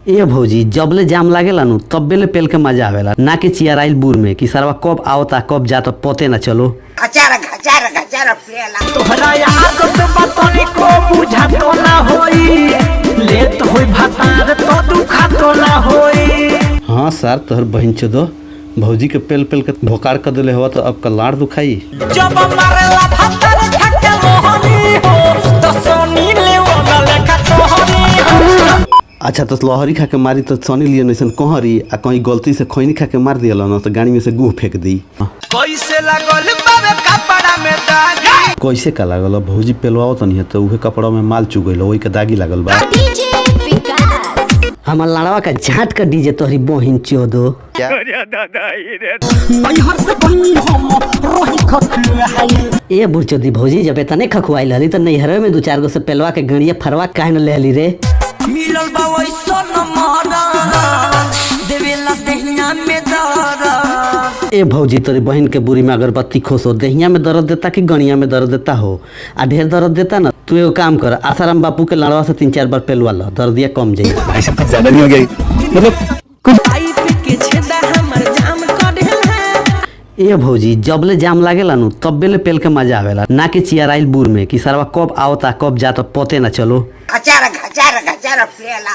ए भौजी जबले जाम लागेला नु तब्बेले पेल के मजा आवेला ना कि चियराइल बूर में कि सरवा कब आवता कब जाता पते ना चलो। खचार पेला तोहरा आदत बतनी को बुझा तो ना होई लेत होई भतार तो दुखा तो ना होई। हाँ सर तोहर बहन चोदो भौजी के पेल पेल के भोकार कर दिले हो तो अब कलाड़ दुखाई। जब मारेला भतार खके लोहनी हो तो सोनी ले ओना लेखा तोहनी हो। अच्छा तो लहरी खा के मारी तो सोनी लिए नैसन कहरी आ कहीं गलती से खैनी खा के मार दिया ना तो गाड़ी में से गुह फेंक दी। कैसे लागल बाबे कपड़ा में दागी कैसे का लागल भौजी पेलवाओ तो नहीं है तो उहे कपड़ा में माल चुग गइल वही के दागी लागल बा। हमार लड़वा का झाट का डीजे तोहरी बहिन चोदो। नैहर से बनी हम रोही खखुआई ए बुढ़चोदी भौजी जब इतने खखुआई लहली तो नैहर में दो चार गो से पेलवा के गड़िया फरवा काहे न लेहली रे। मिलल बा वैसन मारा देवेला दहिया में दर्द। ए भौजी तोरी बहन के बुरी में अगरबत्ती खोसो दहिया में दर्द देता कि गणिया में दर्द देता हो आ ढेर दर्द देता ना तू एगो काम कर आसाराम बापू के लड़वा से 3-4 बार पेलवा लो दर्दिया कम जाई। ज्यादा नहीं हो गई मतलब के छेदा हमर जाम कढल है। ए भौजी जबले जाम लागेला नु तब्बेले पेल के मजा आवेला ना कि चियराइल बूर में कि सरवा कब आवता कब जाता पते ना चलो। खचार पेला